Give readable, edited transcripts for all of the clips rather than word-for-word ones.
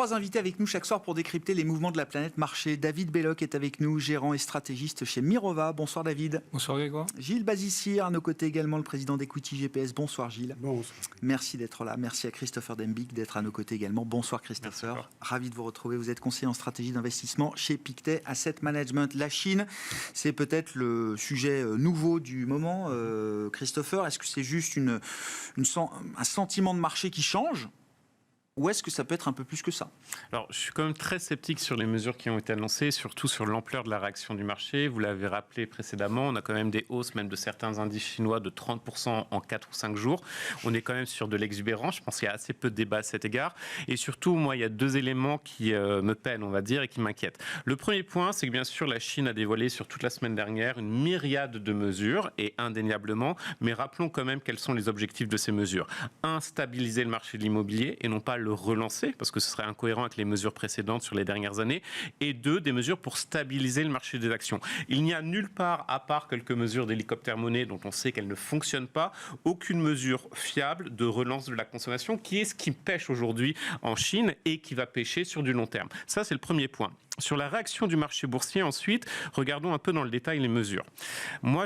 3 invités avec nous chaque soir pour décrypter les mouvements de la planète marché. David Belloc est avec nous, gérant et stratégiste chez Mirova. Bonsoir David. Bonsoir Grégoire. Gilles Bazissier, à nos côtés également le président d'Equity GPS. Bonsoir Gilles. Bonsoir. Merci d'être là. Merci à Christopher Dembick d'être à nos côtés également. Bonsoir Christopher. Merci. Ravi de vous retrouver. Vous êtes conseiller en stratégie d'investissement chez Pictet Asset Management. La Chine, c'est peut-être le sujet nouveau du moment. Christopher, est-ce que c'est juste un sentiment de marché qui change ? Ou est-ce que ça peut être un peu plus que ça ? Alors, je suis quand même très sceptique sur les mesures qui ont été annoncées, surtout sur l'ampleur de la réaction du marché. Vous l'avez rappelé précédemment, on a quand même des hausses, même de certains indices chinois, de 30% en 4 ou 5 jours. On est quand même sur de l'exubérance. Je pense qu'il y a assez peu de débat à cet égard. Et surtout, moi, il y a 2 éléments qui me peinent, on va dire, et qui m'inquiètent. Le premier point, c'est que bien sûr, la Chine a dévoilé sur toute la semaine dernière une myriade de mesures, et indéniablement, mais rappelons quand même quels sont les objectifs de ces mesures. 1, stabiliser le marché de l'immobilier, et non pas le relancer, parce que ce serait incohérent avec les mesures précédentes sur les dernières années, et 2, des mesures pour stabiliser le marché des actions. Il n'y a nulle part, à part quelques mesures d'hélicoptère-monnaie dont on sait qu'elles ne fonctionnent pas, aucune mesure fiable de relance de la consommation, qui est ce qui pêche aujourd'hui en Chine et qui va pêcher sur du long terme. Ça, c'est le premier point. Sur la réaction du marché boursier, ensuite, regardons un peu dans le détail les mesures. Moi,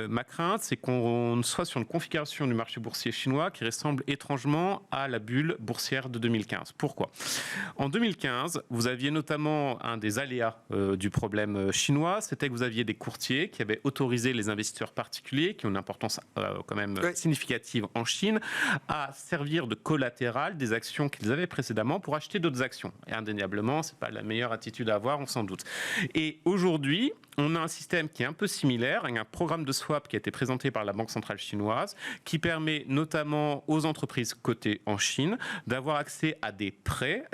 ma crainte, c'est qu'on soit sur une configuration du marché boursier chinois qui ressemble étrangement à la bulle boursière de 2015. Pourquoi ? En 2015, vous aviez notamment un des aléas du problème chinois, c'était que vous aviez des courtiers qui avaient autorisé les investisseurs particuliers, qui ont une importance quand même significative en Chine, à servir de collatéral des actions qu'ils avaient précédemment pour acheter d'autres actions. Et indéniablement, c'est pas la meilleure attitude à avoir, on s'en doute. Et aujourd'hui, on a un système qui est un peu similaire, un programme de swap qui a été présenté par la Banque centrale chinoise, qui permet notamment aux entreprises cotées en Chine d'avoir accès à des prêts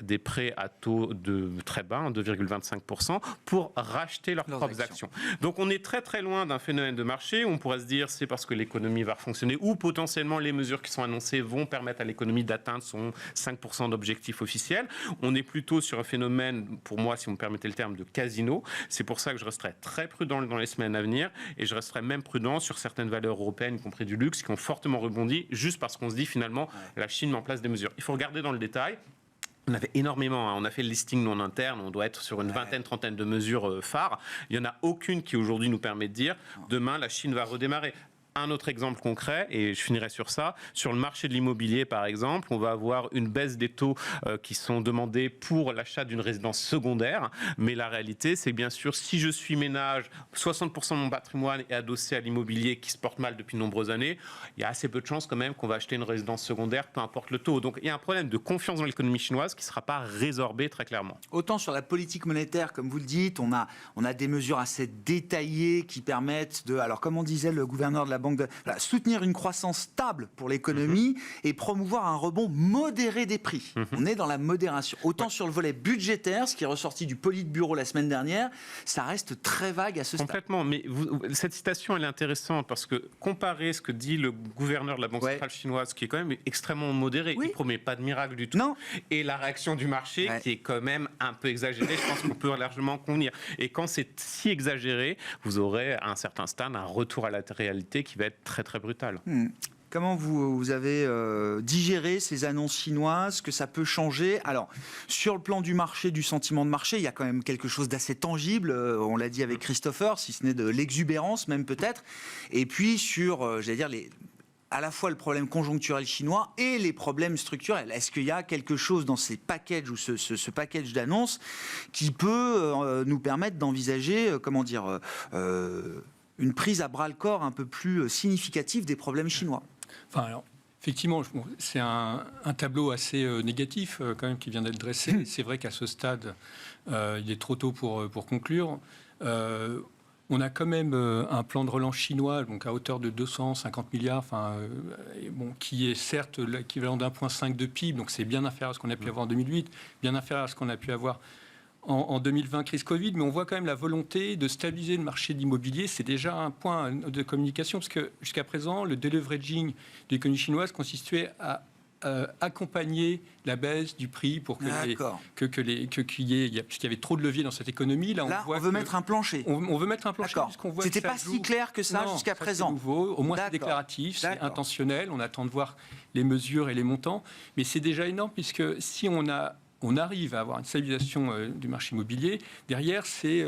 à taux de très bas, 2,25%, pour racheter leurs propres actions. Donc on est très très loin d'un phénomène de marché où on pourrait se dire c'est parce que l'économie va fonctionner ou potentiellement les mesures qui sont annoncées vont permettre à l'économie d'atteindre son 5% d'objectif officiel. On est plutôt sur un phénomène, pour moi, si on me permettez le terme, de casino. C'est pour ça que je resterai très prudent dans les semaines à venir et je resterai même prudent sur certaines valeurs européennes, y compris du luxe, qui ont fortement rebondi juste parce qu'on se dit finalement la Chine met en place des mesures. Il faut regarder dans le détail. On avait énormément, on a fait le listing non interne, on doit être sur une vingtaine, trentaine de mesures phares. Il n'y en a aucune qui aujourd'hui nous permet de dire demain la Chine va redémarrer. Un autre exemple concret, et je finirai sur ça, sur le marché de l'immobilier par exemple, on va avoir une baisse des taux qui sont demandés pour l'achat d'une résidence secondaire, mais la réalité c'est que bien sûr si je suis ménage, 60% de mon patrimoine est adossé à l'immobilier qui se porte mal depuis de nombreuses années, il y a assez peu de chances quand même qu'on va acheter une résidence secondaire, peu importe le taux. Donc il y a un problème de confiance dans l'économie chinoise qui ne sera pas résorbé très clairement. Autant sur la politique monétaire, comme vous le dites, on a des mesures assez détaillées qui permettent de, alors comme on disait le gouverneur de la Banque soutenir une croissance stable pour l'économie et promouvoir un rebond modéré des prix. On est dans la modération. Autant sur le volet budgétaire, ce qui est ressorti du Politburo la semaine dernière, ça reste très vague à ce stade. Complètement, mais cette citation elle est intéressante parce que comparer ce que dit le gouverneur de la Banque centrale chinoise, qui est quand même extrêmement modéré, il ne promet pas de miracle du tout, et la réaction du marché qui est quand même un peu exagérée, je pense qu'on peut largement convenir. Et quand c'est si exagéré, vous aurez à un certain stade un retour à la réalité qui va être très très brutal. Comment vous avez digéré ces annonces chinoises, que ça peut changer ? Alors, sur le plan du marché, du sentiment de marché, il y a quand même quelque chose d'assez tangible, on l'a dit avec Christopher, si ce n'est de l'exubérance même peut-être, et puis sur, j'allais dire, à la fois le problème conjoncturel chinois et les problèmes structurels. Est-ce qu'il y a quelque chose dans ces packages ou ce package d'annonces qui peut nous permettre d'envisager, une prise à bras-le-corps un peu plus significative des problèmes chinois? Enfin, alors, effectivement, c'est un tableau assez négatif quand même qui vient d'être dressé. C'est vrai qu'à ce stade, il est trop tôt pour conclure. On a quand même un plan de relance chinois, donc à hauteur de 250 milliards, qui est certes l'équivalent d'1,5 de PIB, donc c'est bien inférieur à ce qu'on a pu avoir en 2008, bien inférieur à ce qu'on a pu avoir en 2020, crise Covid, mais on voit quand même la volonté de stabiliser le marché de l'immobilier. C'est déjà un point de communication, parce que jusqu'à présent, le deleveraging de l'économie chinoise consistait à accompagner la baisse du prix pour puisqu'il y avait trop de leviers dans cette économie. Là, on veut mettre un plancher. On veut mettre un plancher. C'était pas si clair que ça jusqu'à présent. C'est nouveau. Au moins, c'est déclaratif, c'est intentionnel. On attend de voir les mesures et les montants. Mais c'est déjà énorme, puisque si on a on arrive à avoir une stabilisation du marché immobilier, derrière, c'est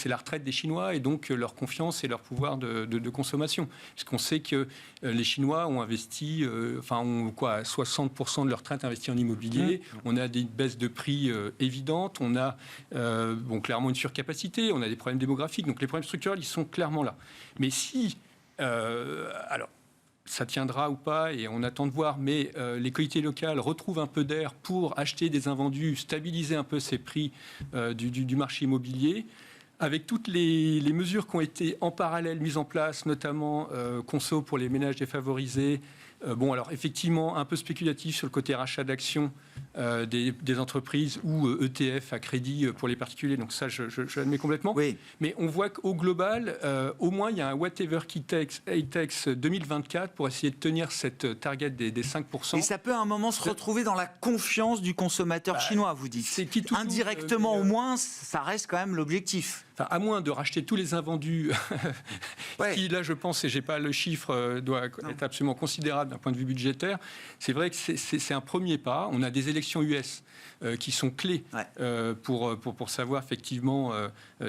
la retraite des Chinois et donc leur confiance et leur pouvoir de consommation. Parce qu'on sait que les Chinois ont investi, 60% de leur retraite investie en immobilier. On a des baisses de prix évidentes. On a clairement une surcapacité. On a des problèmes démographiques. Donc les problèmes structurels, ils sont clairement là. Mais si... alors, ça tiendra ou pas, et on attend de voir, mais les collectivités locales retrouvent un peu d'air pour acheter des invendus, stabiliser un peu ces prix du marché immobilier, avec toutes les mesures qui ont été en parallèle mises en place, notamment conso pour les ménages défavorisés. Alors effectivement, un peu spéculatif sur le côté rachat d'actions des entreprises ou ETF à crédit pour les particuliers. Donc ça, je l'admets complètement. Oui. Mais on voit qu'au global, au moins, il y a un whatever it takes 2024 pour essayer de tenir cette target des 5%. Et ça peut à un moment se retrouver dans la confiance du consommateur chinois, vous dites. C'est qui tout indirectement au moins, ça reste quand même l'objectif. Enfin, à moins de racheter tous les invendus, qui là, je pense, et j'ai pas le chiffre, doit être absolument considérable d'un point de vue budgétaire. C'est vrai que c'est un premier pas. On a des élections US qui sont clés pour savoir effectivement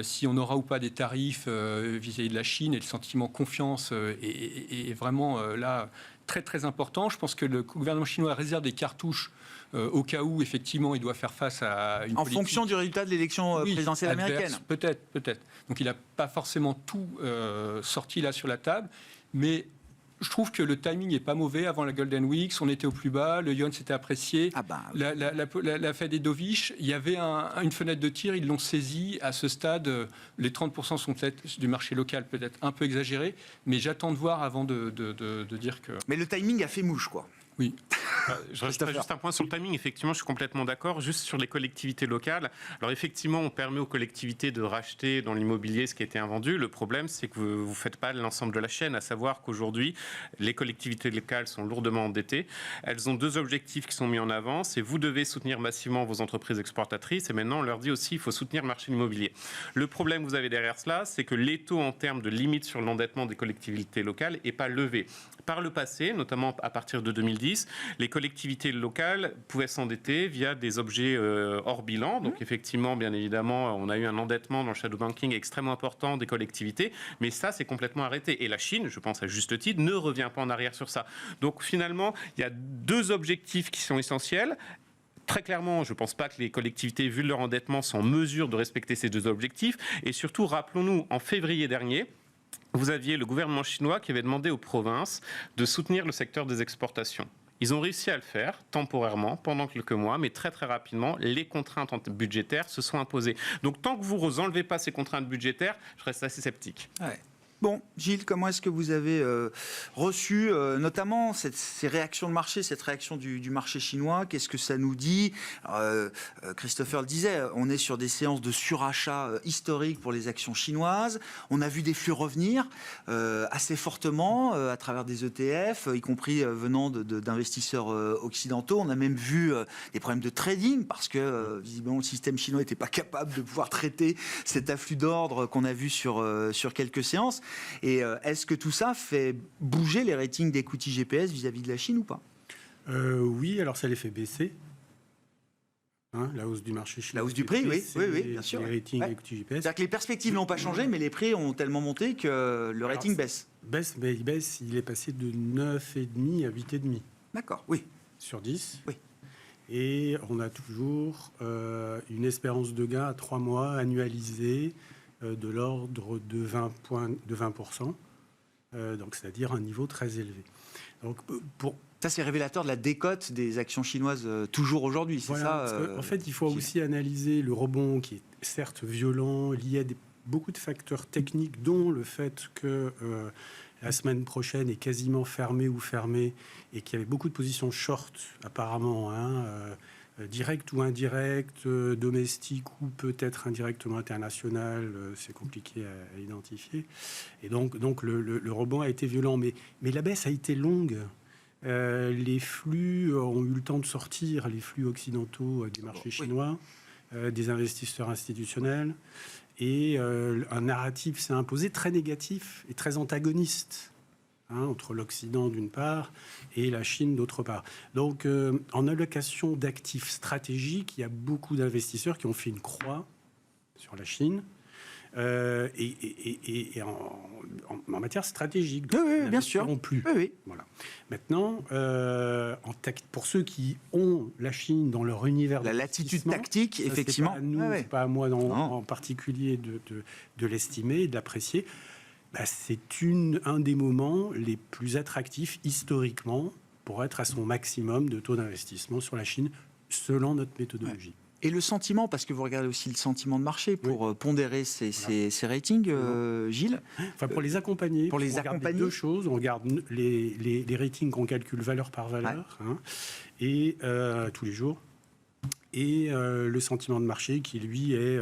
si on aura ou pas des tarifs vis-à-vis de la Chine, et le sentiment confiance est vraiment là très très important. Je pense que le gouvernement chinois réserve des cartouches au cas où, effectivement, il doit faire face à une politique... fonction du résultat de l'élection présidentielle américaine. Peut-être. Donc il n'a pas forcément tout sorti là sur la table, mais je trouve que le timing n'est pas mauvais. Avant la Golden Week, on était au plus bas, le yuan s'était apprécié. La Fed et Dovich, il y avait une fenêtre de tir, ils l'ont saisi. À ce stade, les 30% sont peut-être du marché local, peut-être un peu exagérés, mais j'attends de voir avant de dire que... Mais le timing a fait mouche, quoi. Oui. Je rajouterais juste un point sur le timing. Effectivement, je suis complètement d'accord. Juste sur les collectivités locales. Alors effectivement, on permet aux collectivités de racheter dans l'immobilier ce qui a été invendu. Le problème, c'est que vous ne faites pas l'ensemble de la chaîne, à savoir qu'aujourd'hui, les collectivités locales sont lourdement endettées. Elles ont deux objectifs qui sont mis en avant. C'est vous devez soutenir massivement vos entreprises exportatrices. Et maintenant, on leur dit aussi qu'il faut soutenir le marché immobilier. Le problème que vous avez derrière cela, c'est que les taux en termes de limite sur l'endettement des collectivités locales n'est pas levé. Par le passé, notamment à partir de 2010, les collectivités locales pouvaient s'endetter via des objets hors bilan. Donc effectivement, bien évidemment, on a eu un endettement dans le shadow banking extrêmement important des collectivités, mais ça, c'est complètement arrêté. Et la Chine, je pense à juste titre, ne revient pas en arrière sur ça. Donc finalement, il y a deux objectifs qui sont essentiels. Très clairement, je ne pense pas que les collectivités, vu leur endettement, sont en mesure de respecter ces deux objectifs. Et surtout, rappelons-nous, en février dernier, vous aviez le gouvernement chinois qui avait demandé aux provinces de soutenir le secteur des exportations. Ils ont réussi à le faire temporairement pendant quelques mois, mais très très rapidement, les contraintes budgétaires se sont imposées. Donc tant que vous n'enlevez pas ces contraintes budgétaires, je reste assez sceptique. Ouais. Bon, Gilles, comment est-ce que vous avez reçu notamment ces réactions de marché, cette réaction du marché chinois? Qu'est-ce que ça nous dit? Christopher le disait, on est sur des séances de surachat historiques pour les actions chinoises. On a vu des flux revenir assez fortement à travers des ETF, y compris venant d'investisseurs occidentaux. On a même vu des problèmes de trading parce que visiblement le système chinois n'était pas capable de pouvoir traiter cet afflux d'ordre qu'on a vu sur quelques séances. Et est-ce que tout ça fait bouger les ratings d'equity GPS vis-à-vis de la Chine ou pas? Oui, alors ça les fait baisser. La hausse du marché chinois. La hausse du prix, oui, bien sûr. Les ratings equity GPS. C'est-à-dire que les perspectives n'ont pas changé, mais les prix ont tellement monté que le rating baisse. Mais il est passé de 9,5 à 8,5. D'accord, oui. Sur 10. Oui. Et on a toujours une espérance de gain à 3 mois annualisée de l'ordre de 20%, donc c'est-à-dire un niveau très élevé. Donc, ça, c'est révélateur de la décote des actions chinoises toujours aujourd'hui, c'est ça En fait, il faut aussi analyser le rebond qui est certes violent, lié à beaucoup de facteurs techniques, dont le fait que la semaine prochaine est quasiment fermée et qu'il y avait beaucoup de positions short apparemment, direct ou indirect, domestique ou peut-être indirectement international, c'est compliqué à identifier. Et donc le rebond a été violent, mais la baisse a été longue. Les flux ont eu le temps de sortir, les flux occidentaux du marché chinois, des investisseurs institutionnels, et un narratif s'est imposé très négatif et très antagoniste entre l'Occident d'une part et la Chine d'autre part. Donc, en allocation d'actifs stratégiques, il y a beaucoup d'investisseurs qui ont fait une croix sur la Chine. Et en matière stratégique. Donc, oui, bien sûr. Plus. Oui. Voilà. Maintenant, pour ceux qui ont la Chine dans leur univers, la latitude tactique, effectivement. C'est pas à moi en particulier de l'estimer et de l'apprécier. C'est un des moments les plus attractifs historiquement pour être à son maximum de taux d'investissement sur la Chine, selon notre méthodologie. Ouais. Et le sentiment, parce que vous regardez aussi le sentiment de marché pour pondérer ces ratings, Gilles. Enfin, pour les accompagner. Pour les accompagner. Deux choses. On regarde les ratings qu'on calcule valeur par valeur, et tous les jours, et le sentiment de marché qui, lui, est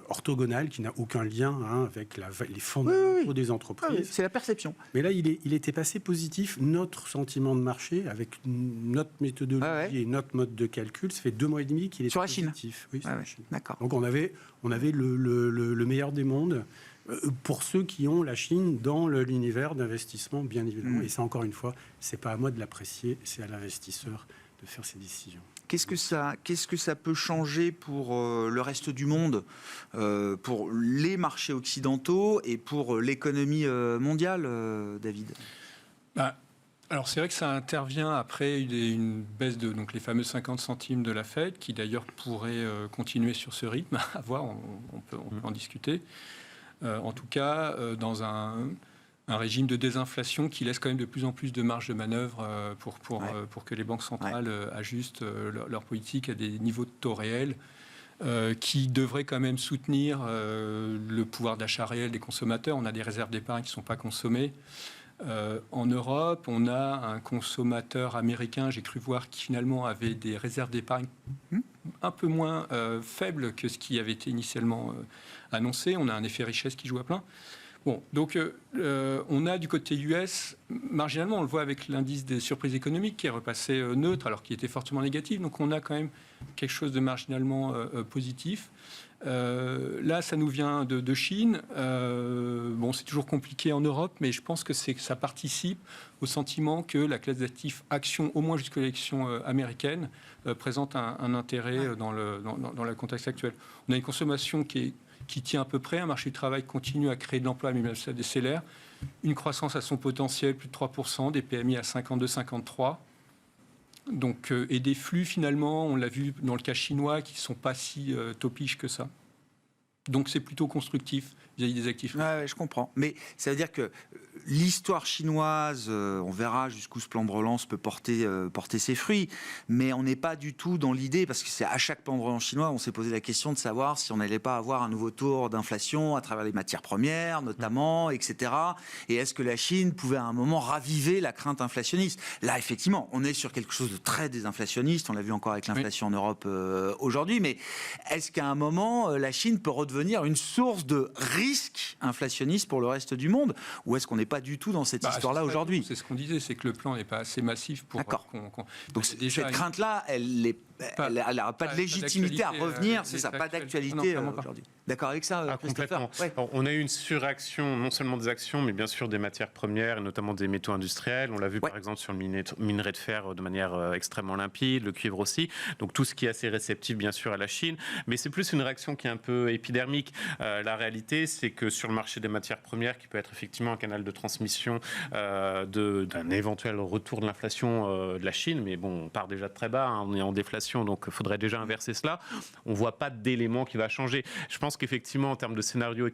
orthogonal, qui n'a aucun lien avec les fondamentaux des entreprises. C'est la perception. Mais là, il était passé positif. Notre sentiment de marché, avec notre méthodologie et notre mode de calcul, ça fait 2 mois et demi qu'il est sur positif. Oui, sur la Chine. D'accord. Donc on avait le meilleur des mondes pour ceux qui ont la Chine dans l'univers d'investissement, bien évidemment. Et ça, encore une fois, c'est pas à moi de l'apprécier, c'est à l'investisseur de faire ses décisions. Qu'est-ce que ça peut changer pour le reste du monde, pour les marchés occidentaux et pour l'économie mondiale, David ? Alors c'est vrai que ça intervient après une baisse de les fameux 50 centimes de la Fed, qui d'ailleurs pourrait continuer sur ce rythme. À voir, on peut en discuter. En tout cas, dans un régime de désinflation qui laisse quand même de plus en plus de marge de manœuvre pour que les banques centrales ajustent leur politique à des niveaux de taux réels qui devraient quand même soutenir le pouvoir d'achat réel des consommateurs. On a des réserves d'épargne qui ne sont pas consommées. En Europe, on a un consommateur américain, j'ai cru voir, qui finalement avait des réserves d'épargne un peu moins faibles que ce qui avait été initialement annoncé. On a un effet richesse qui joue à plein. Bon, donc on a du côté US, marginalement, on le voit avec l'indice des surprises économiques qui est repassé neutre alors qu'il était fortement négatif. Donc on a quand même quelque chose de marginalement positif. Là, ça nous vient de Chine. Bon, c'est toujours compliqué en Europe, mais je pense que ça participe au sentiment que la classe d'actifs actions, au moins jusqu'à l'élection américaine, présente un intérêt dans le contexte actuel. On a une consommation qui tient à peu près, un marché du travail continue à créer de l'emploi, mais même ça décélère, une croissance à son potentiel, plus de 3%, des PMI à 52-53%. Donc, et des flux, finalement, on l'a vu dans le cas chinois, qui ne sont pas si topiches que ça. Donc, c'est plutôt constructif vis-à-vis des actifs. Ouais, je comprends. Mais ça veut dire que l'histoire chinoise, on verra jusqu'où ce plan de relance peut porter ses fruits, mais on n'est pas du tout dans l'idée, parce que c'est à chaque plan de relance chinois, on s'est posé la question de savoir si on n'allait pas avoir un nouveau tour d'inflation à travers les matières premières, notamment, etc. Et est-ce que la Chine pouvait à un moment raviver la crainte inflationniste ? Là, effectivement, on est sur quelque chose de très désinflationniste, on l'a vu encore avec l'inflation en Europe aujourd'hui, mais est-ce qu'à un moment, la Chine peut redevenir une source de risque inflationniste pour le reste du monde, ou est-ce qu'on n'est pas du tout dans cette histoire-là aujourd'hui ? C'est ce qu'on disait, c'est que le plan n'est pas assez massif pour... Donc cette crainte-là, elle n'a pas de légitimité à revenir, c'est ça, pas d'actualité aujourd'hui. D'accord avec ça, complètement. On a eu une surréaction, non seulement des actions, mais bien sûr des matières premières, et notamment des métaux industriels. On l'a vu par exemple sur le minerai de fer de manière extrêmement limpide, le cuivre aussi. Donc tout ce qui est assez réceptif, bien sûr, à la Chine. Mais c'est plus une réaction qui est un peu épidermique. La réalité, c'est que sur le marché des matières premières, qui peut être effectivement un canal de transmission d'un éventuel retour de l'inflation de la Chine, mais bon, on part déjà de très bas, on est en déflation, donc il faudrait déjà inverser cela. On ne voit pas d'élément qui va changer. Je pense qu'effectivement, en termes de scénario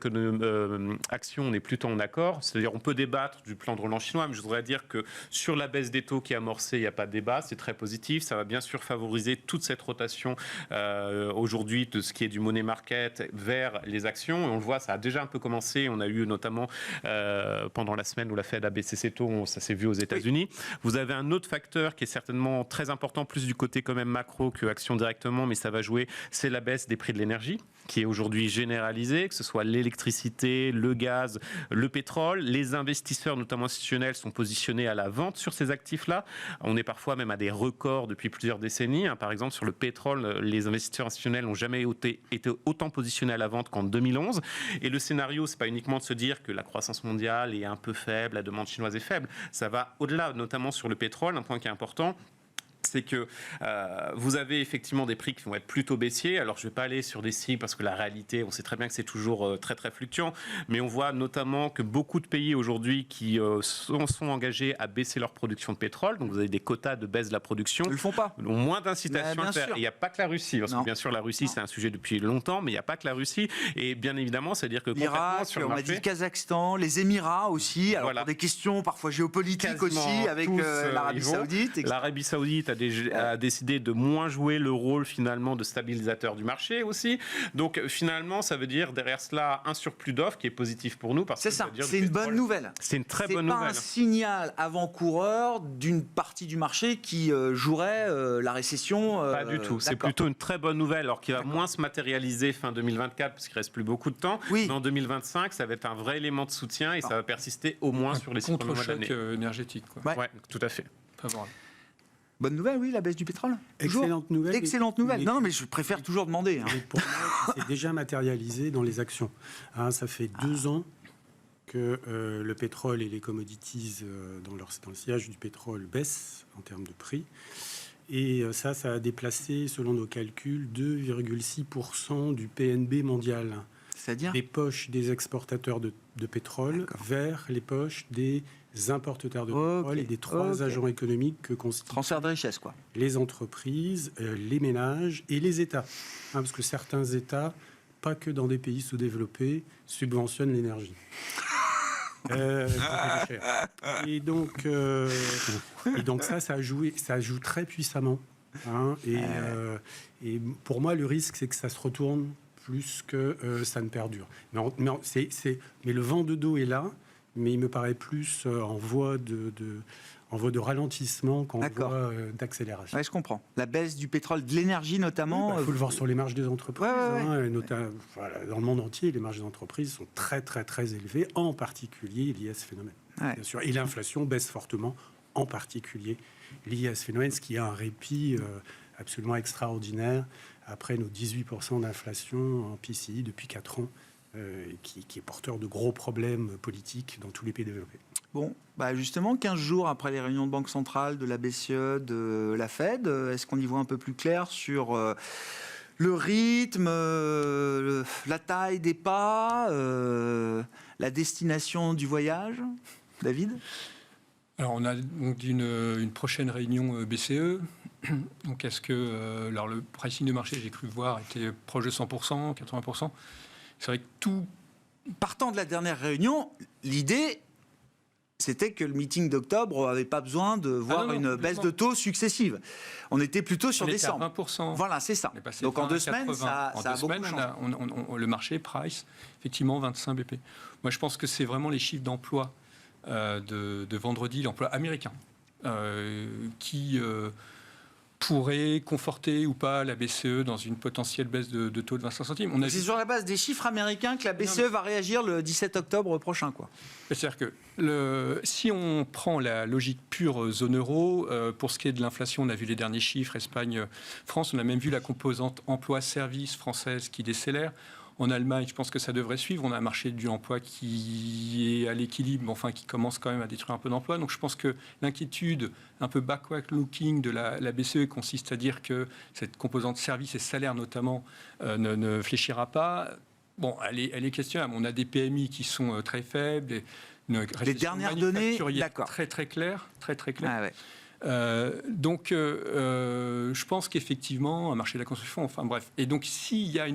action, on est plutôt en accord. C'est-à-dire, on peut débattre du plan de relance chinois, mais je voudrais dire que sur la baisse des taux qui est amorcée, il n'y a pas de débat. C'est très positif. Ça va bien sûr favoriser toute cette rotation aujourd'hui de ce qui est du money market vers les actions. Et on le voit, ça a déjà un peu commencé. On a eu notamment pendant la semaine où la Fed a baissé ses taux, ça s'est vu aux États-Unis. Vous avez un autre facteur qui est certainement très important, plus du côté quand même macro trop que Action directement, mais ça va jouer, c'est la baisse des prix de l'énergie, qui est aujourd'hui généralisée, que ce soit l'électricité, le gaz, le pétrole. Les investisseurs, notamment institutionnels, sont positionnés à la vente sur ces actifs-là. On est parfois même à des records depuis plusieurs décennies. Par exemple, sur le pétrole, les investisseurs institutionnels n'ont jamais été autant positionnés à la vente qu'en 2011. Et le scénario, c'est pas uniquement de se dire que la croissance mondiale est un peu faible, la demande chinoise est faible. Ça va au-delà, notamment sur le pétrole. Un point qui est important, c'est que vous avez effectivement des prix qui vont être plutôt baissiers. Alors, je ne vais pas aller sur des cycles parce que la réalité, on sait très bien que c'est toujours très, très fluctuant. Mais on voit notamment que beaucoup de pays aujourd'hui qui sont engagés à baisser leur production de pétrole, donc vous avez des quotas de baisse de la production, Ils le font pas. ont moins d'incitation à le faire. sûr. Il n'y a pas que la Russie, parce que bien sûr, la Russie, c'est un sujet depuis longtemps, mais il n'y a pas que la Russie. Et bien évidemment, c'est-à-dire que concrètement, L'Irak, sur le on a marché, dit le Kazakhstan, les Émirats aussi, alors Voilà. pour des questions parfois géopolitiques quasiment aussi, avec tous, l'Arabie ils vont. Saoudite. etc. L'Arabie Saoudite a décidé de moins jouer le rôle finalement de stabilisateur du marché aussi. Donc finalement, ça veut dire derrière cela un surplus d'offres qui est positif pour nous. C'est ça, c'est une bonne nouvelle. C'est une très bonne C'est pas nouvelle. un signal avant-coureur d'une partie du marché qui jouerait la récession. Pas du tout. C'est d'accord. plutôt une très bonne nouvelle, alors qui va moins se matérialiser fin 2024 parce qu'il reste plus beaucoup de temps. Oui. Mais en 2025, ça va être un vrai élément de soutien et ça va persister au moins sur les 6 premiers mois de Contre-choc l'année. énergétique. Quoi. Ouais. Ouais, tout à fait. Favorable. Bonne nouvelle, oui, la baisse du pétrole. Toujours. Excellente nouvelle. Excellente nouvelle. Mais- Non, mais je préfère toujours demander. Hein. Mais pour moi, c'est déjà matérialisé dans les actions. Hein, ça fait 2 ans que le pétrole et les commodities dans le sillage du pétrole baissent en termes de prix. Et ça a déplacé, selon nos calculs, 2,6% du PNB mondial C'est-à-dire des poches des exportateurs de pétrole vers les poches des importateurs de pétrole et des 3 agents économiques que constituent transfert de richesse, quoi. les entreprises, les ménages et les États. Hein, parce que certains États, pas que dans des pays sous-développés, subventionnent l'énergie. Et donc ça joue très puissamment. Hein, et pour moi, le risque, c'est que ça se retourne plus que ça ne perdure. Mais le vent de dos est là, mais il me paraît plus en voie de ralentissement qu'en voie d'accélération. Ouais, je comprends. La baisse du pétrole, de l'énergie notamment. Il faut le voir sur les marges des entreprises. Ouais. Hein, et notamment, dans le monde entier, les marges des entreprises sont très, très, très élevées, en particulier liées à ce phénomène. Ouais. Bien sûr. Et l'inflation baisse fortement, en particulier liée à ce phénomène, ce qui est un répit absolument extraordinaire après nos 18% d'inflation en PCI depuis 4 ans, qui est porteur de gros problèmes politiques dans tous les pays développés. Bon, bah justement, 15 jours après les réunions de Banque centrale, de la BCE, de la Fed, est-ce qu'on y voit un peu plus clair sur le rythme, la taille des pas, la destination du voyage? David? Alors, on a donc une prochaine réunion BCE. Donc, est-ce que alors le pricing de marché, j'ai cru voir, était proche de 100%, 80%. C'est vrai que tout... Partant de la dernière réunion, l'idée, c'était que le meeting d'octobre n'avait pas besoin de voir une baisse de taux successive. On était plutôt sur décembre. À 20%. Voilà, c'est ça. Donc en 2 semaines, ça a beaucoup changé. Le marché price, effectivement, 25 BP. Moi, je pense que c'est vraiment les chiffres d'emploi de vendredi, l'emploi américain, qui pourrait conforter ou pas la BCE dans une potentielle baisse de taux de 25 centimes. C'est sur la base des chiffres américains que la BCE va réagir le 17 octobre prochain, quoi. C'est-à-dire que si on prend la logique pure zone euro, pour ce qui est de l'inflation, on a vu les derniers chiffres, Espagne, France, on a même vu la composante emploi-service française qui décélère. En Allemagne, je pense que ça devrait suivre. On a un marché du emploi qui est à l'équilibre, mais enfin qui commence quand même à détruire un peu d'emplois. Donc je pense que l'inquiétude un peu backward-looking de la BCE consiste à dire que cette composante services et salaires notamment ne fléchira pas. Bon, elle est questionnable. On a des PMI qui sont très faibles. Les dernières données, d'accord. Très très claires. Très très claires. Ah ouais. Donc je pense qu'effectivement, un marché de la construction, enfin bref. Et donc s'il y a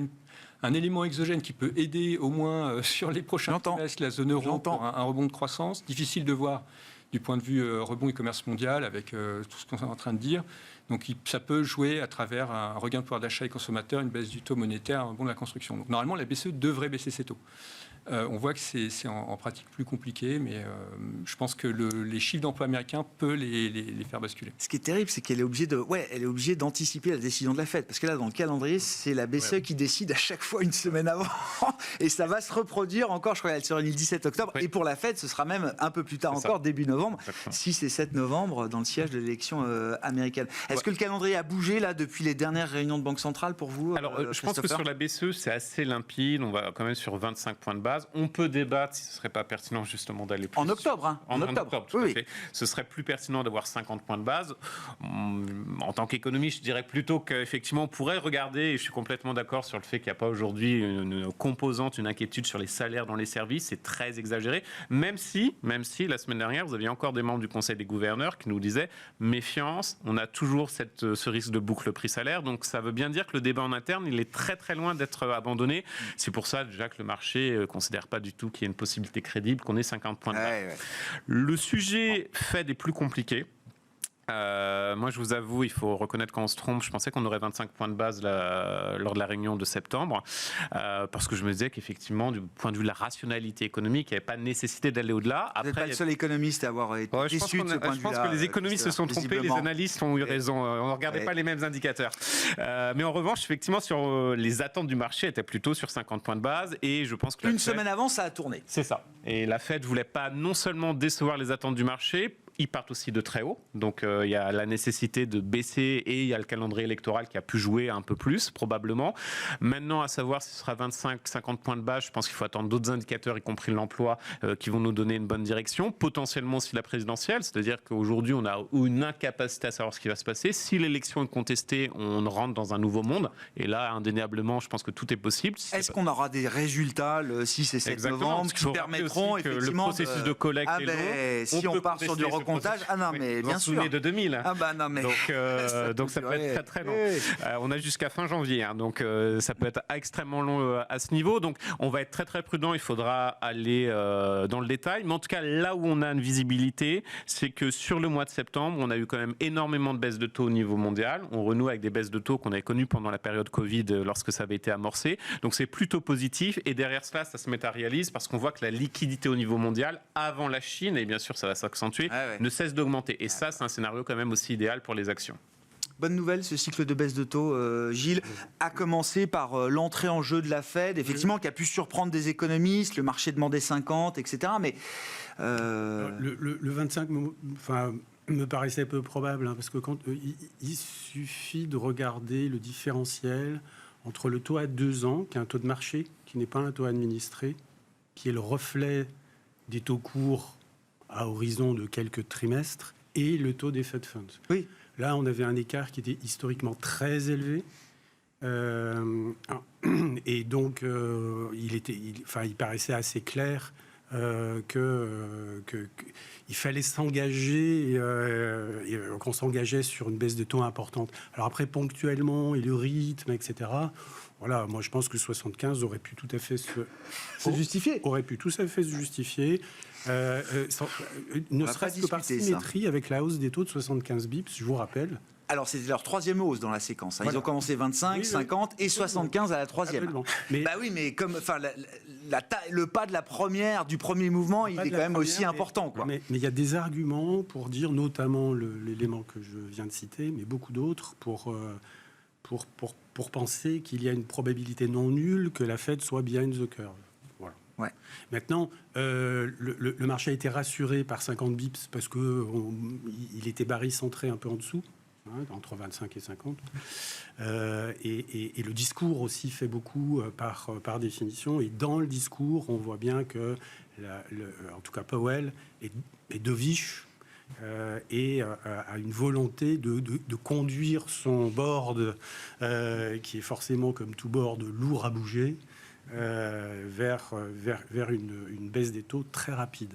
un élément exogène qui peut aider au moins sur les prochains trimestres la zone euro pour un rebond de croissance. Difficile de voir du point de vue rebond e-commerce mondial avec tout ce qu'on est en train de dire. Donc ça peut jouer à travers un regain de pouvoir d'achat des consommateurs, une baisse du taux monétaire, un rebond de la construction. Donc normalement, la BCE devrait baisser ses taux. On voit que c'est en pratique plus compliqué, mais je pense que les chiffres d'emploi américains peuvent les faire basculer. Ce qui est terrible, c'est qu'elle est obligée d'anticiper la décision de la Fed. Parce que là, dans le calendrier, c'est la BCE qui décide à chaque fois une semaine avant. Et ça va se reproduire encore, je crois qu'elle se réunit le 17 octobre. Oui. Et pour la Fed, ce sera même un peu plus tard encore, début novembre, 6 et 7 novembre, dans le siège de l'élection américaine. Est-ce que le calendrier a bougé là depuis les dernières réunions de Banque centrale pour vous? Alors, je pense que sur la BCE, c'est assez limpide. On va quand même sur 25 points de base. On peut débattre si ce ne serait pas pertinent justement d'aller plus. En octobre, hein. En octobre, tout à fait. Ce serait plus pertinent d'avoir 50 points de base. En tant qu'économiste, je dirais plutôt qu'effectivement, on pourrait regarder, et je suis complètement d'accord sur le fait qu'il n'y a pas aujourd'hui une composante, une inquiétude sur les salaires dans les services. C'est très exagéré. Même si, la semaine dernière, vous aviez encore des membres du Conseil des gouverneurs qui nous disaient méfiance, on a toujours ce risque de boucle prix-salaire. Donc, ça veut bien dire que le débat en interne, il est très très loin d'être abandonné. C'est pour ça déjà que le marché ne considère pas du tout qu'il y ait une possibilité crédible qu'on ait 50 points de base. Ouais. Le sujet Fed est plus compliqué. Moi, je vous avoue, il faut reconnaître quand on se trompe. Je pensais qu'on aurait 25 points de base lors de la réunion de septembre, parce que je me disais qu'effectivement, du point de vue de la rationalité économique, il n'y avait pas de nécessité d'aller au-delà. Vous n'êtes pas le seul économiste à avoir été déçu de ce point de vue-là. Je pense que les économistes se sont trompés, les analystes ont eu raison. On ne regardait pas les mêmes indicateurs. Mais en revanche, effectivement, sur les attentes du marché, étaient plutôt sur 50 points de base, et je pense que une semaine avant, ça a tourné. C'est ça. Et la Fed voulait pas non seulement décevoir les attentes du marché. Ils partent aussi de très haut, donc il y a la nécessité de baisser et il y a le calendrier électoral qui a pu jouer un peu plus, probablement. Maintenant, à savoir si ce sera 25-50 points de base, je pense qu'il faut attendre d'autres indicateurs, y compris l'emploi, qui vont nous donner une bonne direction. Potentiellement aussi la présidentielle, c'est-à-dire qu'aujourd'hui, on a une incapacité à savoir ce qui va se passer. Si l'élection est contestée, on rentre dans un nouveau monde. Et là, indéniablement, je pense que tout est possible. Est-ce qu'on aura des résultats le 6 et 7 novembre qui permettront effectivement le processus de collecte est long. Si on part sur du comptage. Ah non, mais bien sûr. De 2000. Ah bah non, mais donc ça peut être très très long. On a jusqu'à fin janvier, hein, donc ça peut être extrêmement long à ce niveau. Donc on va être très très prudent. Il faudra aller dans le détail. Mais en tout cas, là où on a une visibilité, c'est que sur le mois de septembre, on a eu quand même énormément de baisses de taux au niveau mondial. On renoue avec des baisses de taux qu'on avait connues pendant la période Covid lorsque ça avait été amorcé. Donc c'est plutôt positif. Et derrière cela, ça se matérialise parce qu'on voit que la liquidité au niveau mondial, avant la Chine, et bien sûr ça va s'accentuer, ne cesse d'augmenter. Et ça, c'est un scénario quand même aussi idéal pour les actions. Bonne nouvelle, ce cycle de baisse de taux, Gilles, a commencé par l'entrée en jeu de la Fed, effectivement, qui a pu surprendre des économistes, le marché demandait 50, etc. Mais le 25 me paraissait peu probable, hein, parce que il suffit de regarder le différentiel entre le taux à 2 ans, qui est un taux de marché, qui n'est pas un taux administré, qui est le reflet des taux courts à horizon de quelques trimestres, et le taux des Fed Funds. Oui. Là, on avait un écart qui était historiquement très élevé. Et donc, il paraissait assez clair qu'il fallait s'engager, qu'on s'engageait sur une baisse de taux importante. Alors après, ponctuellement, et le rythme, etc., voilà, moi je pense que 75 aurait pu tout à fait se justifier. Aurait pu tout à fait se justifier. Ne serait-ce que par symétrie ça. Avec la hausse des taux de 75 bips, je vous rappelle. Alors, c'était leur troisième hausse dans la séquence. Hein. Voilà. Ils ont commencé 25, 50 et 75 à la troisième. Mais oui, comme le pas de du premier mouvement, il est quand même aussi important. Quoi. Mais il y a des arguments pour dire, notamment l'élément que je viens de citer, mais beaucoup d'autres, pour penser qu'il y a une probabilité non nulle que la Fed soit behind the curve. Voilà. Ouais. Maintenant, le marché a été rassuré par 50 bips parce qu'il était barycentré un peu en dessous, hein, entre 25 et 50. Et le discours aussi fait beaucoup par définition. Et dans le discours, on voit bien que, en tout cas Powell et dovish, et a une volonté de conduire son board, qui est forcément, comme tout board, lourd à bouger, vers une baisse des taux très rapide.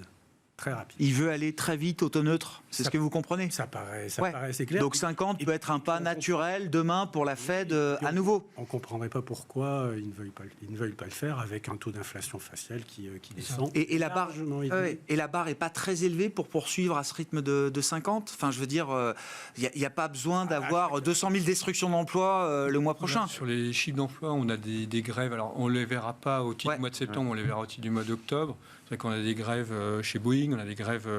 très rapide. Il veut aller très vite, auto-neutre. C'est Ça- ce que vous comprenez? Ça paraît Ouais. assez clair. Donc 50 Et- peut être un pas et- naturel demain pour la Fed à nouveau. On ne comprendrait pas pourquoi ils ne veulent pas le faire avec un taux d'inflation faciale qui descend. Et la barre, largement élevé. et la barre est pas très élevée pour poursuivre à ce rythme de 50. Enfin, je veux dire, il n'y a pas besoin d'avoir 200 000 destructions d'emplois le mois prochain. Sur les chiffres d'emploi, on a des grèves. Alors, on ne les verra pas au titre Ouais. du mois de septembre, on les verra au titre du mois d'octobre. C'est vrai qu'on a des grèves chez Boeing, on a des grèves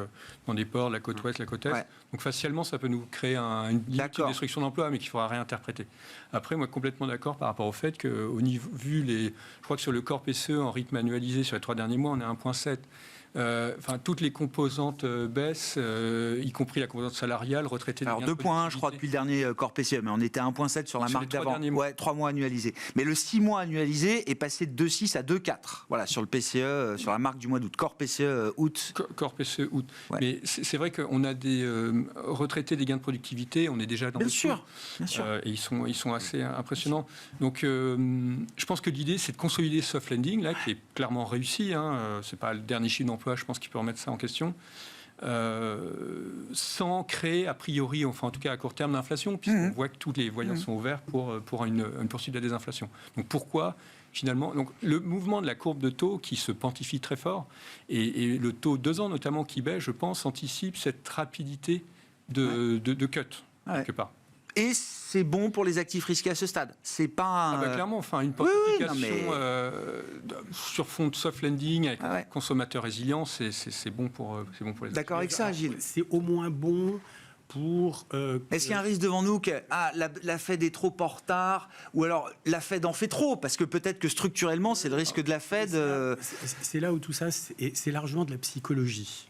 dans des ports, la côte ouest, la côte est. Ouais. Donc, facialement, ça peut nous créer une limite de D'accord. destruction d'emplois, mais qu'il faudra réinterpréter. Après, moi, complètement d'accord par rapport au fait que, je crois que sur le corps PCE, en rythme annualisé, sur les 3 derniers mois, on est à 1,7. Toutes les composantes baissent, y compris la composante salariale, retraitée. Alors 2,1 je crois depuis le dernier corps PCE, mais on était à 1,7 sur la Sur marque les 3 d'avant. derniers mois. Ouais, 3 mois annualisés. Mais le 6 mois annualisé est passé de 2,6 à 2,4. Voilà, sur le PCE, sur la marque du mois d'août. Corps PCE août. Corps PCE août. Ouais. Mais c'est vrai qu'on a des retraités des gains de productivité, on est déjà dans Bien le sûr, coup. bien sûr. Et ils sont assez impressionnants. Donc, je pense que l'idée, c'est de consolider ce soft landing, là, qui est clairement réussi. C'est pas le dernier chiffre d'emploi, je pense qu'il peut remettre ça en question. Sans créer, a priori, enfin en tout cas à court terme, d'inflation, puisqu'on voit que tous les voyants sont ouverts pour une poursuite de la désinflation. Donc pourquoi finalement, donc, le mouvement de la courbe de taux qui se quantifie très fort, et le taux 2 ans notamment qui baisse, je pense, anticipe cette rapidité de cut, quelque part. Et c'est bon pour les actifs risqués à ce stade. C'est pas Clairement, enfin, une oui, pontification sur fond de soft landing avec consommateurs résilients, c'est bon pour les D'accord avec ça, Gilles. C'est au moins bon pour... Est-ce qu'il y a un risque devant nous que la Fed est trop en retard, ou alors la Fed en fait trop? Parce que peut-être que structurellement, c'est le risque de la Fed... C'est là où tout ça, c'est largement de la psychologie.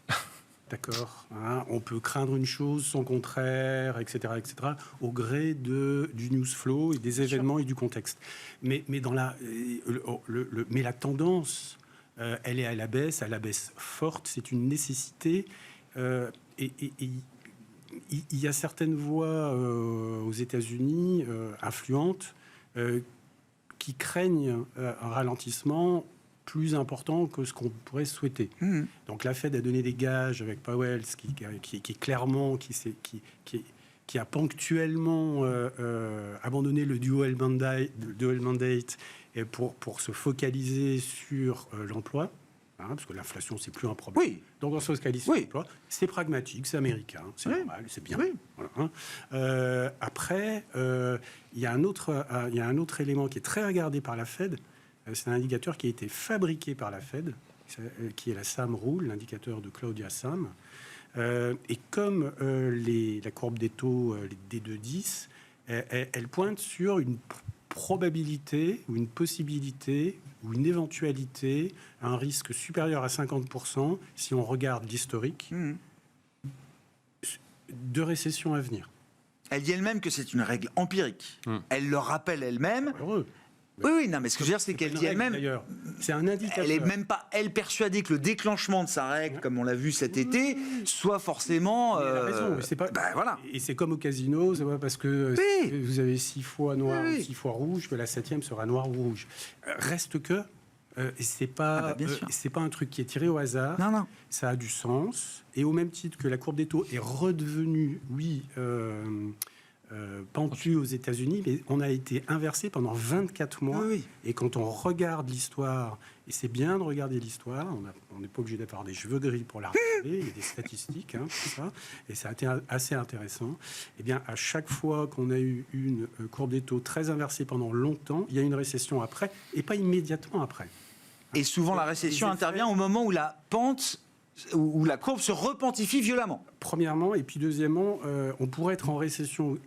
D'accord, on peut craindre une chose, son contraire, etc., au gré du news flow et des événements et du contexte. Mais la tendance, elle est à la baisse forte. C'est une nécessité. Et il y a certaines voix aux États-Unis influentes qui craignent un ralentissement plus important que ce qu'on pourrait souhaiter. Donc la Fed a donné des gages avec Powell, qui clairement, qui a ponctuellement abandonné le dual mandate pour se focaliser sur l'emploi. Parce que l'inflation, c'est plus un problème. Oui. Donc on se focalise sur l'emploi. C'est pragmatique, c'est américain, c'est normal, c'est bien. Oui. Voilà. Après, il y a un autre élément qui est très regardé par la Fed. C'est un indicateur qui a été fabriqué par la Fed, qui est la SAM Rule, l'indicateur de Claudia Sam. Et comme la courbe des taux, les D210, elle pointe sur une probabilité ou une possibilité ou une éventualité, un risque supérieur à 50% si on regarde l'historique de récession à venir. Elle dit elle-même que c'est une règle empirique. Elle le rappelle elle-même. Heureux. Oui, non, mais ce que je veux dire, c'est qu'elle dit elle-même... D'ailleurs, c'est un indicateur. Elle n'est même pas, elle, persuadée que le déclenchement de sa règle, comme on l'a vu cet été, soit forcément... Elle a raison, c'est pas... voilà. Et c'est comme au casino, c'est pas parce que vous avez 6 fois noir, 6 fois rouge, que la 7e sera noire ou rouge. Reste que... c'est pas un truc qui est tiré au hasard. Non. Ça a du sens. Et au même titre que la courbe des taux est redevenue, pentue aux États-Unis, mais on a été inversé pendant 24 mois. Et quand on regarde l'histoire, et c'est bien de regarder l'histoire, on n'est pas obligé d'avoir des cheveux gris pour la regarder, il y a des statistiques, tout ça, et ça a été assez intéressant. Eh bien, à chaque fois qu'on a eu une courbe des taux très inversée pendant longtemps, il y a une récession après, et pas immédiatement après. Et souvent, la récession intervient au moment où la pente, où la courbe se repentifie violemment. Premièrement, et puis deuxièmement, on pourrait être en récession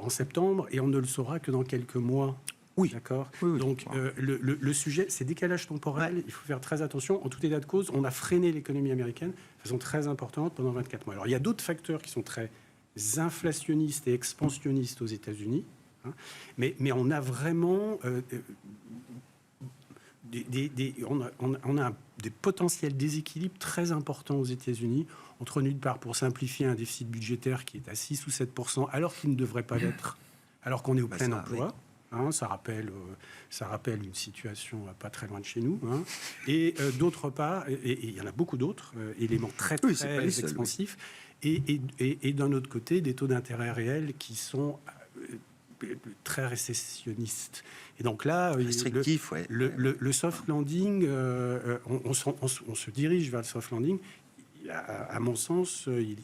en septembre, et on ne le saura que dans quelques mois. Oui. D'accord. Oui, donc, le sujet, c'est décalage temporel. Il faut faire très attention. En tout état de cause, on a freiné l'économie américaine de façon très importante pendant 24 mois. Alors, il y a d'autres facteurs qui sont très inflationnistes et expansionnistes aux États-Unis. Mais on a vraiment... on a des potentiels déséquilibres très importants aux États-Unis, entre d'une part, pour simplifier, un déficit budgétaire qui est à 6 ou 7%, alors qu'il ne devrait pas l'être, alors qu'on est au plein emploi. Ça rappelle une situation pas très loin de chez nous. Et d'autre part, et il y en a beaucoup d'autres éléments très expansifs. Et d'un autre côté, des taux d'intérêt réels qui sont très récessionnistes. Et donc là, restrictif, le soft landing, on se dirige vers le soft landing. À mon sens, il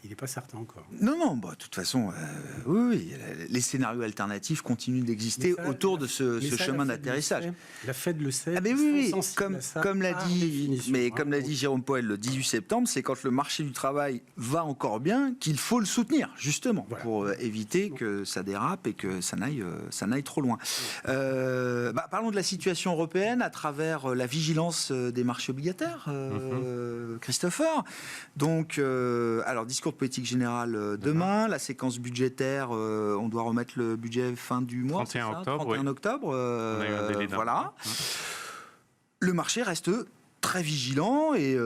n'est pas certain encore. Non, de toute façon, oui, les scénarios alternatifs continuent d'exister autour de ce chemin d'atterrissage. La Fed le sait. Oui, comme l'a dit Jérôme Powell le 18 septembre, c'est quand le marché du travail va encore bien qu'il faut le soutenir, justement, pour éviter que ça dérape et que ça n'aille trop loin. Parlons de la situation européenne à travers la vigilance des marchés obligataires, Christopher. Donc, alors, discours de politique générale demain, la séquence budgétaire, on doit remettre le budget fin du mois, 31 octobre. Voilà. Le marché reste très vigilant et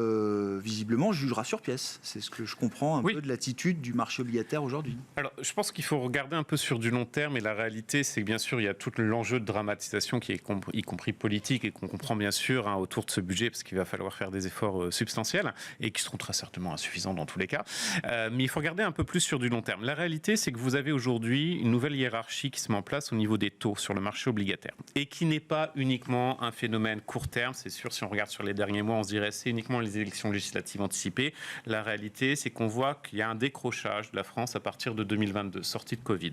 visiblement jugera sur pièce. C'est ce que je comprends peu de l'attitude du marché obligataire aujourd'hui. Alors, je pense qu'il faut regarder un peu sur du long terme et la réalité, c'est que bien sûr, il y a tout l'enjeu de dramatisation qui est y compris politique et qu'on comprend bien sûr autour de ce budget parce qu'il va falloir faire des efforts substantiels et qui seront très certainement insuffisants dans tous les cas. Mais il faut regarder un peu plus sur du long terme. La réalité, c'est que vous avez aujourd'hui une nouvelle hiérarchie qui se met en place au niveau des taux sur le marché obligataire et qui n'est pas uniquement un phénomène court terme. C'est sûr, si on regarde sur les derniers mois, on se dirait c'est uniquement les élections législatives anticipées. La réalité, c'est qu'on voit qu'il y a un décrochage de la France à partir de 2022, sortie de Covid.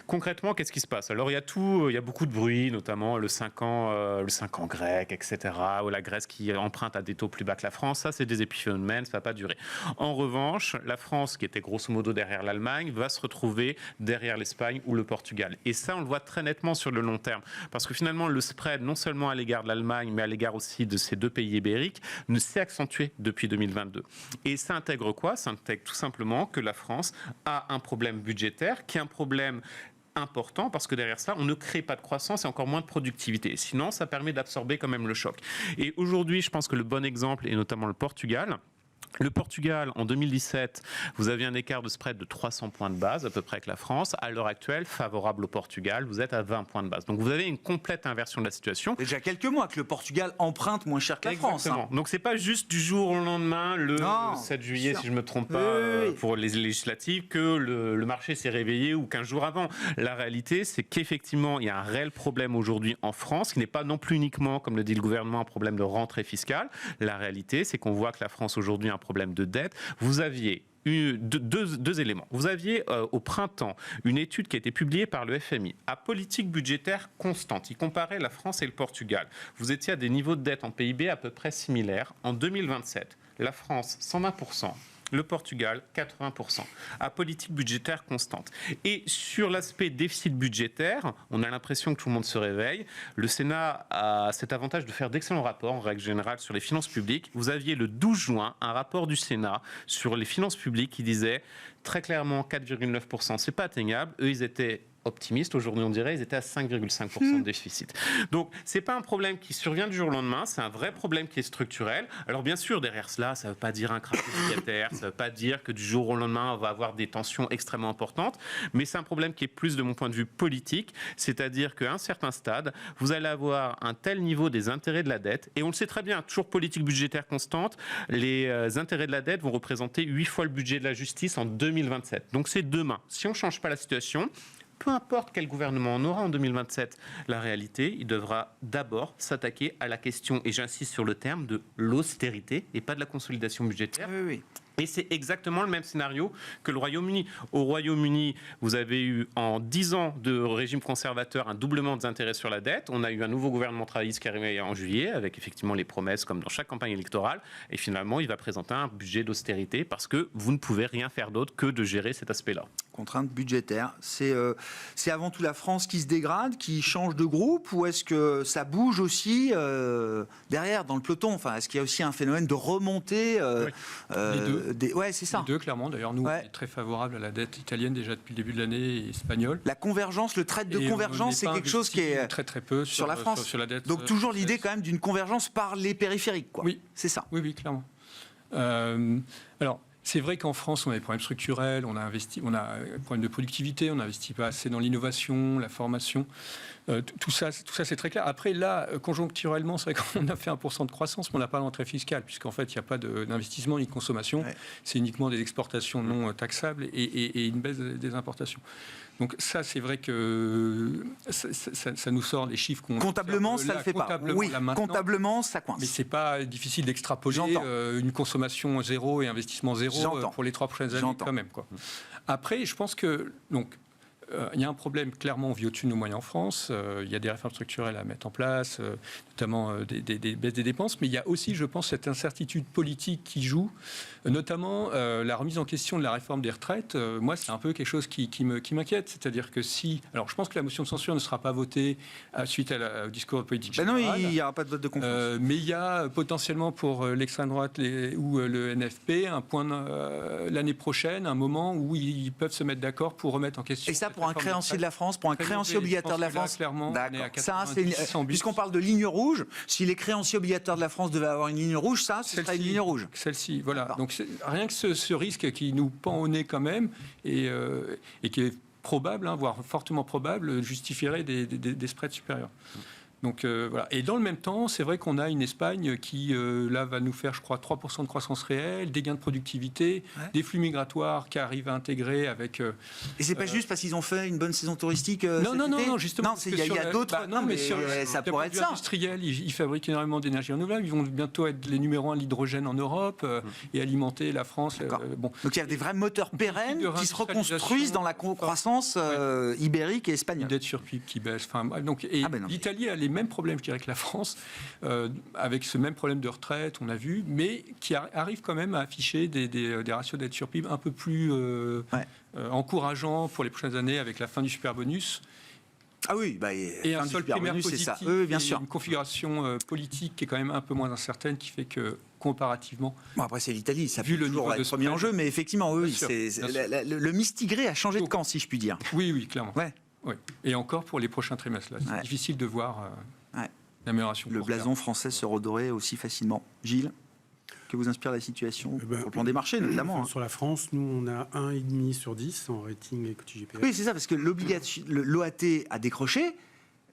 Concrètement, qu'est-ce qui se passe? Alors, il y a beaucoup de bruit, notamment le 5 ans grec, etc., ou la Grèce qui emprunte à des taux plus bas que la France. Ça, c'est des épiphénomènes, ça ne va pas durer. En revanche, la France, qui était grosso modo derrière l'Allemagne, va se retrouver derrière l'Espagne ou le Portugal. Et ça, on le voit très nettement sur le long terme. Parce que finalement, le spread, non seulement à l'égard de l'Allemagne, mais à l'égard aussi de ces deux pays ibériques, ne s'est accentué depuis 2022. Et ça intègre quoi? Ça intègre tout simplement que la France a un problème budgétaire, qui est un problème important parce que derrière ça, on ne crée pas de croissance et encore moins de productivité. Sinon, ça permet d'absorber quand même le choc. Et aujourd'hui, je pense que le bon exemple est notamment le Portugal. Le Portugal, en 2017, vous aviez un écart de spread de 300 points de base, à peu près avec la France. À l'heure actuelle, favorable au Portugal, vous êtes à 20 points de base. Donc vous avez une complète inversion de la situation. Déjà quelques mois que le Portugal emprunte moins cher que la France. Donc c'est pas juste du jour au lendemain, le 7 juillet, si je ne me trompe pas, pour les législatives, que le marché s'est réveillé ou 15 jours avant. La réalité, c'est qu'effectivement, il y a un réel problème aujourd'hui en France, qui n'est pas non plus uniquement, comme le dit le gouvernement, un problème de rentrée fiscale. La réalité, c'est qu'on voit que la France aujourd'hui a un problème de dette. Vous aviez deux éléments. Vous aviez au printemps une étude qui a été publiée par le FMI à politique budgétaire constante. Il comparait la France et le Portugal. Vous étiez à des niveaux de dette en PIB à peu près similaires. En 2027, la France, 120%. Le Portugal, 80%, à politique budgétaire constante. Et sur l'aspect déficit budgétaire, on a l'impression que tout le monde se réveille. Le Sénat a cet avantage de faire d'excellents rapports, en règle générale, sur les finances publiques. Vous aviez le 12 juin un rapport du Sénat sur les finances publiques qui disait très clairement 4,9%, c'est pas atteignable. Eux, ils étaient optimistes. Aujourd'hui, on dirait ils étaient à 5,5% de déficit. Donc, c'est pas un problème qui survient du jour au lendemain, c'est un vrai problème qui est structurel. Alors, bien sûr, derrière cela, ça ne veut pas dire un krach obligataire, ça ne veut pas dire que du jour au lendemain, on va avoir des tensions extrêmement importantes, mais c'est un problème qui est plus, de mon point de vue, politique, c'est-à-dire qu'à un certain stade, vous allez avoir un tel niveau des intérêts de la dette, et on le sait très bien, toujours politique budgétaire constante, les intérêts de la dette vont représenter 8 fois le budget de la justice en 2027. Donc, c'est demain. Si on ne change pas la situation, peu importe quel gouvernement on aura en 2027, la réalité, il devra d'abord s'attaquer à la question, et j'insiste sur le terme, de l'austérité et pas de la consolidation budgétaire. Oui. Et c'est exactement le même scénario que le Royaume-Uni. Au Royaume-Uni, vous avez eu en 10 ans de régime conservateur un doublement des intérêts sur la dette. On a eu un nouveau gouvernement travailliste qui est arrivé en juillet avec effectivement les promesses comme dans chaque campagne électorale. Et finalement, il va présenter un budget d'austérité parce que vous ne pouvez rien faire d'autre que de gérer cet aspect-là. Contrainte budgétaire. C'est avant tout la France qui se dégrade, qui change de groupe, ou est-ce que ça bouge aussi derrière, dans le peloton? Enfin, est-ce qu'il y a aussi un phénomène de remontée Les deux. C'est ça. Les deux, clairement. D'ailleurs, nous, on est très favorables à la dette italienne déjà depuis le début de l'année et espagnole. La convergence, le trait de convergence, c'est quelque chose qui est très peu sur la France. Sur la dette. Donc toujours l'idée quand même d'une convergence par les périphériques, quoi. Oui, c'est ça. Oui, clairement. Alors, C'est vrai qu'en France, on a des problèmes structurels, on a un problème de productivité, on n'investit pas assez dans l'innovation, la formation. Tout ça, c'est très clair. Après, là, conjoncturellement, c'est vrai qu'on a fait 1% de croissance, mais on n'a pas d'entrée fiscale, puisqu'en fait, il n'y a pas d'investissement ni de consommation. Ouais. C'est uniquement des exportations non taxables et une baisse des importations. Donc ça, c'est vrai que ça nous sort les chiffres qu'on... Comptablement, ça ne le fait pas. Oui, comptablement, ça coince. Mais ce n'est pas difficile d'extrapoler une consommation zéro et investissement zéro pour les 3 prochaines années quand même, quoi. Après, je pense que... il y a un problème, clairement, on vit au-dessus de nos moyens en France. Il y a des réformes structurelles à mettre en place, notamment des baisses des dépenses. Mais il y a aussi, je pense, cette incertitude politique qui joue, notamment la remise en question de la réforme des retraites. Moi, c'est un peu quelque chose qui m'inquiète. C'est-à-dire que si... Alors, je pense que la motion de censure ne sera pas votée suite au discours politique général. Non, il n'y aura pas de vote de confiance. Mais il y a potentiellement pour l'extrême droite ou le NFP un point l'année prochaine, un moment où ils peuvent se mettre d'accord pour remettre en question... Et ça, pour un créancier de la France, pour un créancier obligataire de la France, clairement, ça, puisqu'on parle de ligne rouge, si les créanciers obligataires de la France devaient avoir une ligne rouge, ça, ce serait une ligne rouge. Celle-ci, voilà. Donc rien que ce risque qui nous pend au nez quand même et qui est probable, voire fortement probable, justifierait des spreads supérieurs. Donc voilà. Et dans le même temps, c'est vrai qu'on a une Espagne qui, là, va nous faire, je crois, 3% de croissance réelle, des gains de productivité, des flux migratoires qui arrivent à intégrer avec... Et c'est pas juste parce qu'ils ont fait une bonne saison touristique non, justement. Non, il y a d'autres... ça pourrait être ça. Industriel, ils fabriquent énormément d'énergie renouvelable. Ils vont bientôt être les numéros 1 de l'hydrogène en Europe et alimenter la France. Donc il y a des vrais moteurs pérennes qui se reconstruisent dans la croissance ibérique et espagnole. Une dette sur PIB qui baisse. L'Italie a les mêmes problèmes, je dirais, que la France, avec ce même problème de retraite, on a vu, mais qui arrive quand même à afficher des ratios dette sur PIB un peu plus encourageants pour les prochaines années avec la fin du superbonus. Ah oui, et un seul primaire positif, c'est ça. Bien sûr. Une configuration politique qui est quand même un peu moins incertaine, qui fait que comparativement... Bon, après, c'est l'Italie, ça peut toujours être premier enjeu, mais effectivement, le mistigré a changé de camp, si je puis dire. Oui, clairement. Ouais. Oui. Et encore pour les prochains trimestres. Là. C'est difficile de voir l'amélioration. Le blason français se redorer aussi facilement. Gilles, que vous inspire la situation sur le plan des marchés, notamment Sur la France, nous, on a 1,5 sur 10 en rating equity GPS. Oui, c'est ça, parce que l'OAT a décroché,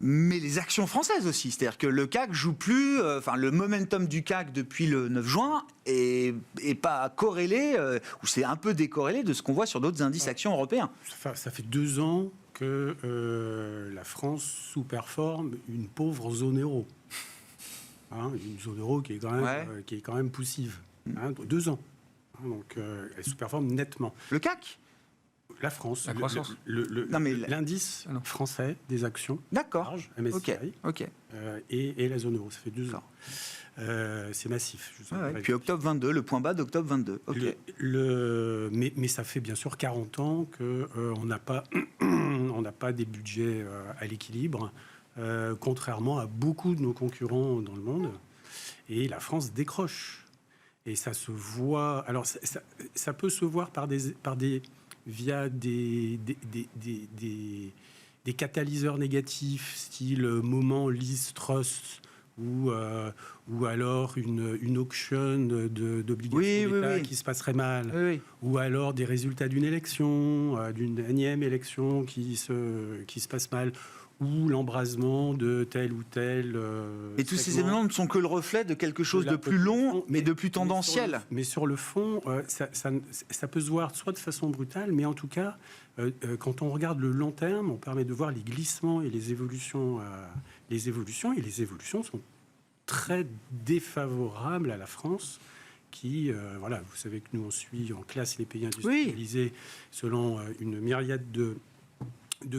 mais les actions françaises aussi. C'est-à-dire que le CAC joue plus... le momentum du CAC depuis le 9 juin est pas corrélé, ou c'est un peu décorrélé de ce qu'on voit sur d'autres indices actions européens. Ça fait 2 ans que la France sous-performe une pauvre zone euro. Une zone euro qui est quand même poussive. 2 ans. Donc elle sous-performe nettement. Le CAC ? La France. La croissance. L'indice français des actions. D'accord. Large, MSCI. Ok. Et la zone euro. Ça fait 2 ans. C'est massif. Puis octobre 22, le point bas d'octobre 22. Okay. Mais ça fait bien sûr 40 ans qu'on n'a pas des budgets à l'équilibre, contrairement à beaucoup de nos concurrents dans le monde. Et la France décroche. Et ça se voit... Alors, ça peut se voir via des catalyseurs négatifs, style moment Liz Truss, ou alors une auction d'obligations d'État qui se passerait mal, ou alors des résultats d'une élection, d'une énième élection qui se passe mal, ou l'embrasement de tel ou tel... Et tous ces éléments ne sont que le reflet de quelque chose de plus long, mais de plus tendanciel. Mais sur le fond, ça peut se voir soit de façon brutale, mais en tout cas, quand on regarde le long terme, on permet de voir les glissements et les évolutions. Et les évolutions sont très défavorables à la France, qui, vous savez que nous, on suit en classe les pays industrialisés selon une myriade de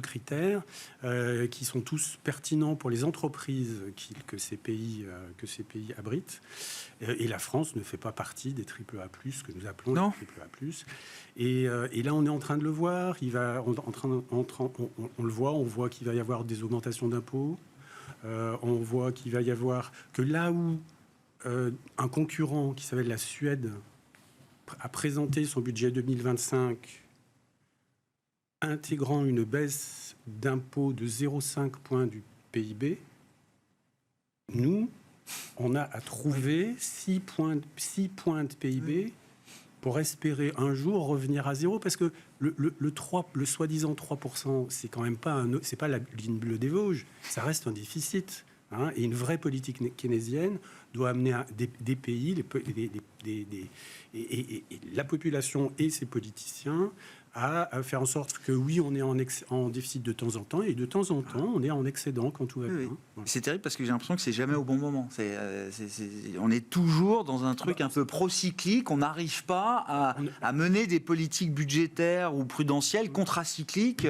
critères qui sont tous pertinents pour les entreprises que ces pays abritent. Et la France ne fait pas partie des AAA+, que nous appelons les AAA+. Et là, on est en train de le voir. On le voit. On voit qu'il va y avoir des augmentations d'impôts. On voit qu'il va y avoir que là où un concurrent qui s'appelle la Suède a présenté son budget 2025 intégrant une baisse d'impôt de 0,5 points du PIB, nous, on a à trouver 6 points de PIB pour espérer un jour revenir à zéro, parce que le soi-disant 3%, c'est quand même pas c'est pas la ligne bleue des Vosges, ça reste un déficit. Hein, et une vraie politique keynésienne doit amener des pays, et la population et ses politiciens à faire en sorte que oui, on est en déficit de temps en temps, et de temps en temps, on est en excédent quand tout va bien. Oui. Voilà. C'est terrible parce que j'ai l'impression que c'est jamais au bon moment. On est toujours dans un truc un peu procyclique. On n'arrive pas à mener des politiques budgétaires ou prudentielles contracycliques.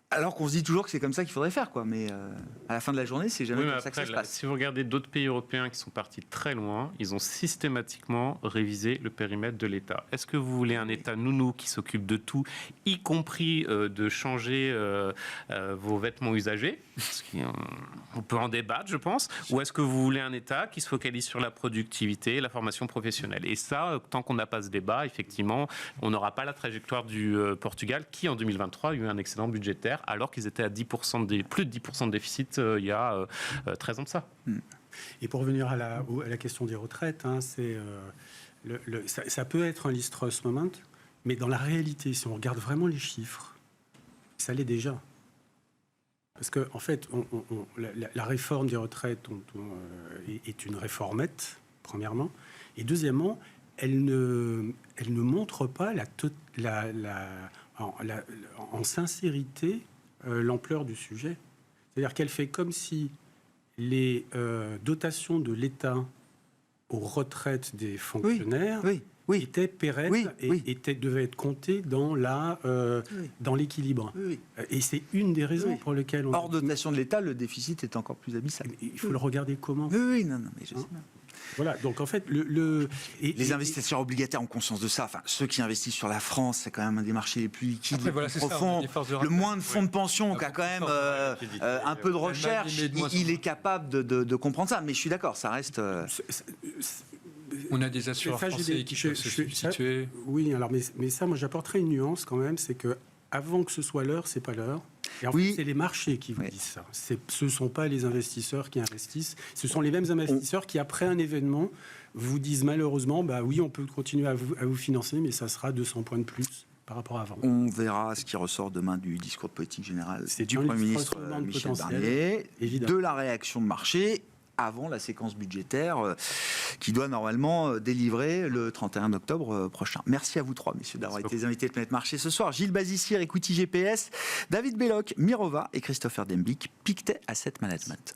Alors qu'on se dit toujours que c'est comme ça qu'il faudrait faire, quoi. Mais à la fin de la journée, c'est jamais comme ça que ça se passe. Si vous regardez d'autres pays européens qui sont partis très loin, ils ont systématiquement révisé le périmètre de l'État. Est-ce que vous voulez un État nounou qui s'occupe de tout, y compris de changer vos vêtements usagés? On peut en débattre, je pense. Ou est-ce que vous voulez un État qui se focalise sur la productivité et la formation professionnelle? Et ça, tant qu'on n'a pas ce débat, effectivement, on n'aura pas la trajectoire du Portugal, qui en 2023 a eu un excédent budgétaire, alors qu'ils étaient à 10% plus de 10% de déficit il y a 13 ans de ça. Et pour revenir à la question des retraites, hein, ça peut être un Liz Truss moment, mais dans la réalité, si on regarde vraiment les chiffres, ça l'est déjà. Parce qu'en en fait, la réforme des retraites est une réformette, premièrement, et deuxièmement, elle ne montre pas en sincérité l'ampleur du sujet. C'est-à-dire qu'elle fait comme si les dotations de l'État aux retraites des fonctionnaires étaient pérennes et devaient être comptées dans l'équilibre. Et c'est une des raisons pour lesquelles... Hors dotation de l'État, le déficit est encore plus abyssal. Il faut le regarder comment. Non, mais je sais bien. Voilà, donc en fait, les investisseurs obligataires ont conscience de ça. Enfin, ceux qui investissent sur la France, c'est quand même un des marchés les plus liquides, les plus profonds. Le moins de fonds de pension, qui a quand même un peu de recherche, il est capable de comprendre ça. Mais je suis d'accord, ça reste... On a des assureurs français qui peuvent se substituer. Oui, alors, mais ça, moi, j'apporterais une nuance quand même, c'est que avant que ce soit l'heure, c'est pas l'heure. Et en fait, c'est les marchés qui vous disent ça. Ce ne sont pas les investisseurs qui investissent. Ce sont les mêmes investisseurs qui, après un événement, vous disent malheureusement, bah oui, on peut continuer à vous financer, mais ça sera 200 points de plus par rapport à avant. On verra ce qui ressort demain du discours de politique générale du Premier ministre Michel Barnier, de la réaction de marché avant la séquence budgétaire qui doit normalement délivrer le 31 octobre prochain. Merci à vous trois, messieurs, d'avoir été les invités de Planète Marché ce soir. Gilles Bazissière, Equity GPS, David Belloc, Mirova et Christopher Dembick, Pictet Asset Management.